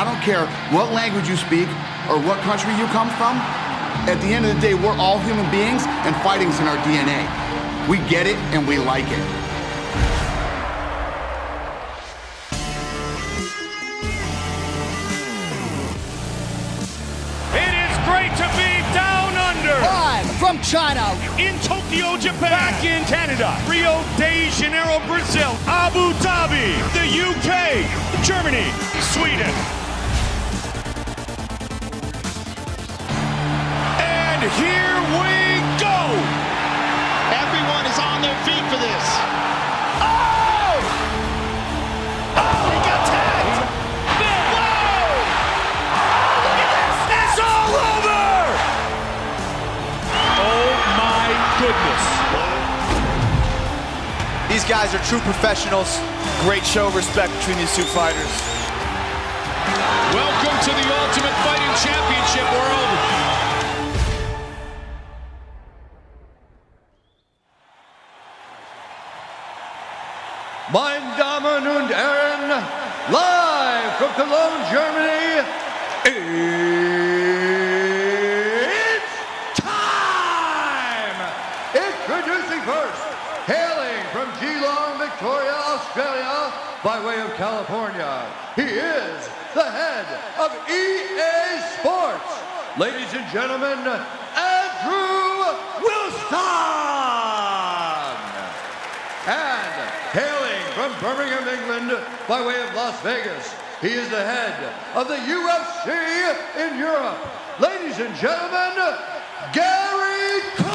I don't care what language you speak or what country you come from. At the end of the day, we're all human beings, and fighting's in our DNA. We get it, and we like it. It is great to be down under. Live from China. In Tokyo, Japan. Back in Canada. Rio de Janeiro, Brazil. Abu Dhabi. The UK. Germany. Sweden. And here we go. Everyone is on their feet for this. Oh! Oh, he got tagged. Whoa! Oh, look at this. It's all over. Oh, my goodness. These guys are true professionals. Great show of respect between these two fighters. Welcome to the Ultimate Fighting Championship world. Meine Damen und Herren, live from Cologne, Germany, it's time! Introducing first, hailing from Geelong, Victoria, Australia, by way of California, he is the head of EA Sports. Ladies and gentlemen, Andrew Wilson! And hailing from Birmingham, England, by way of Las Vegas, he is the head of the UFC in Europe. Ladies and gentlemen, Gary Cook!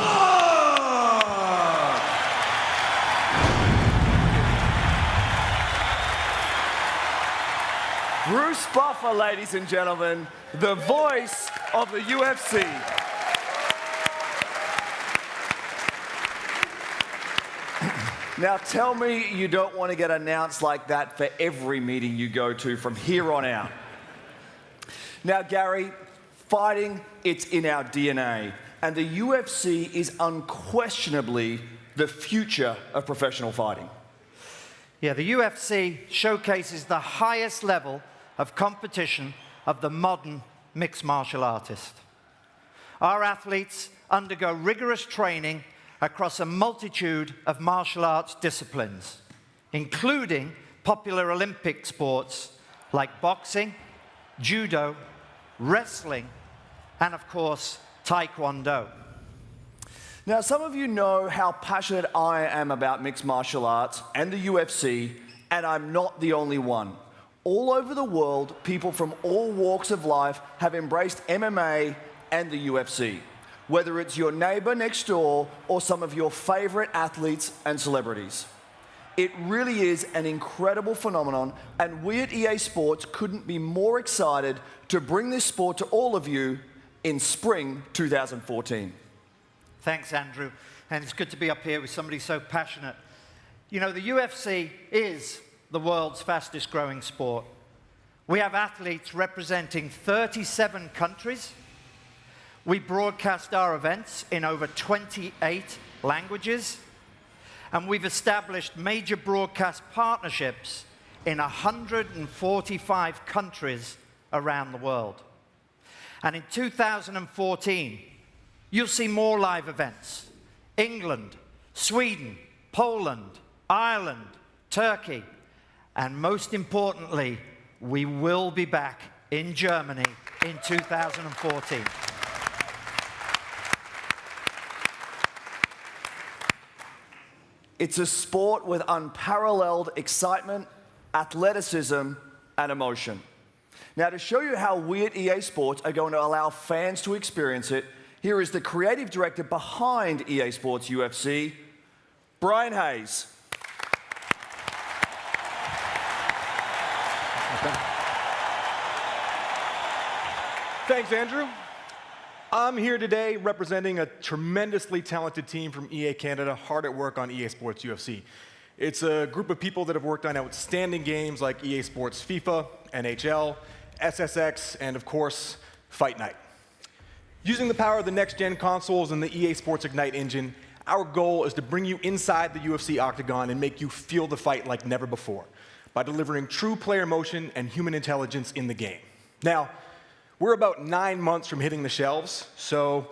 Bruce Buffer, ladies and gentlemen, the voice of the UFC. Now tell me you don't want to get announced like that for every meeting you go to from here on out. Now Gary, fighting, it's in our DNA, and the UFC is unquestionably the future of professional fighting. Yeah, the UFC showcases the highest level of competition of the modern mixed martial artist. Our athletes undergo rigorous training across a multitude of martial arts disciplines, including popular Olympic sports like boxing, judo, wrestling, and of course, taekwondo. Now, some of you know how passionate I am about mixed martial arts and the UFC, and I'm not the only one. All over the world, people from all walks of life have embraced MMA and the UFC, whether it's your neighbor next door or some of your favorite athletes and celebrities. It really is an incredible phenomenon, and we at EA Sports couldn't be more excited to bring this sport to all of you in spring 2014. Thanks, Andrew. And it's good to be up here with somebody so passionate. You know, the UFC is the world's fastest growing sport. We have athletes representing 37 countries. We broadcast our events in over 28 languages. And we've established major broadcast partnerships in 145 countries around the world. And in 2014, you'll see more live events. England, Sweden, Poland, Ireland, Turkey, and most importantly, we will be back in Germany in 2014. It's a sport with unparalleled excitement, athleticism, and emotion. Now, to show you how we at EA Sports are going to allow fans to experience it, here is the creative director behind EA Sports UFC, Brian Hayes. Thanks, Andrew. I'm here today representing a tremendously talented team from EA Canada, hard at work on EA Sports UFC. It's a group of people that have worked on outstanding games like EA Sports FIFA, NHL, SSX, and of course, Fight Night. Using the power of the next-gen consoles and the EA Sports Ignite engine, our goal is to bring you inside the UFC octagon and make you feel the fight like never before by delivering true player motion and human intelligence in the game. Now, we're about 9 months from hitting the shelves, so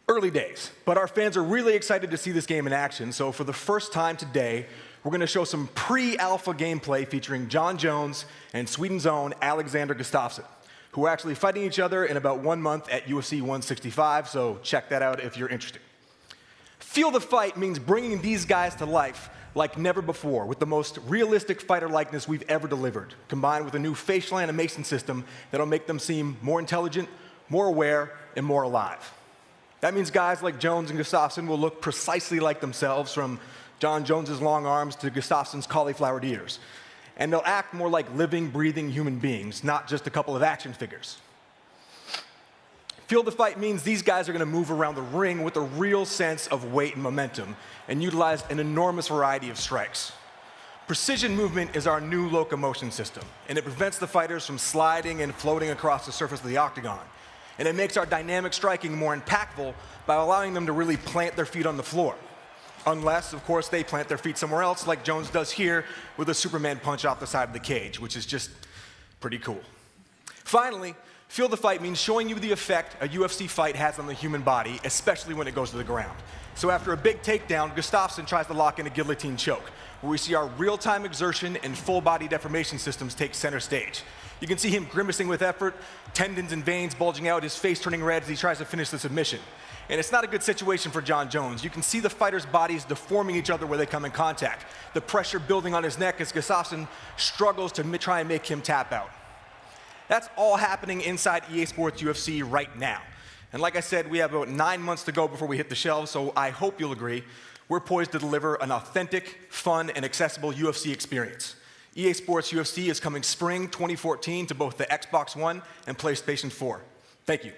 early days. But our fans are really excited to see this game in action, so for the first time today, we're going to show some pre-alpha gameplay featuring Jon Jones and Sweden's own Alexander Gustafsson, who are actually fighting each other in about 1 month at UFC 165, so check that out if you're interested. Feel the Fight means bringing these guys to life like never before, with the most realistic fighter likeness we've ever delivered, combined with a new facial animation system that'll make them seem more intelligent, more aware, and more alive. That means guys like Jones and Gustafsson will look precisely like themselves, from Jon Jones's long arms to Gustafsson's cauliflowered ears. And they'll act more like living, breathing human beings, not just a couple of action figures. Feel the Fight means these guys are going to move around the ring with a real sense of weight and momentum and utilize an enormous variety of strikes. Precision movement is our new locomotion system, and it prevents the fighters from sliding and floating across the surface of the octagon. And it makes our dynamic striking more impactful by allowing them to really plant their feet on the floor. Unless, of course, they plant their feet somewhere else, like Jones does here with a Superman punch off the side of the cage, which is just pretty cool. Finally, Feel the Fight means showing you the effect a UFC fight has on the human body, especially when it goes to the ground. So after a big takedown, Gustafsson tries to lock in a guillotine choke, where we see our real-time exertion and full-body deformation systems take center stage. You can see him grimacing with effort, tendons and veins bulging out, his face turning red as he tries to finish the submission. And it's not a good situation for Jon Jones. You can see the fighters' bodies deforming each other where they come in contact, the pressure building on his neck as Gustafsson struggles to try and make him tap out. That's all happening inside EA Sports UFC right now. And like I said, we have about 9 months to go before we hit the shelves, so I hope you'll agree we're poised to deliver an authentic, fun, and accessible UFC experience. EA Sports UFC is coming spring 2014 to both the Xbox One and PlayStation 4. Thank you.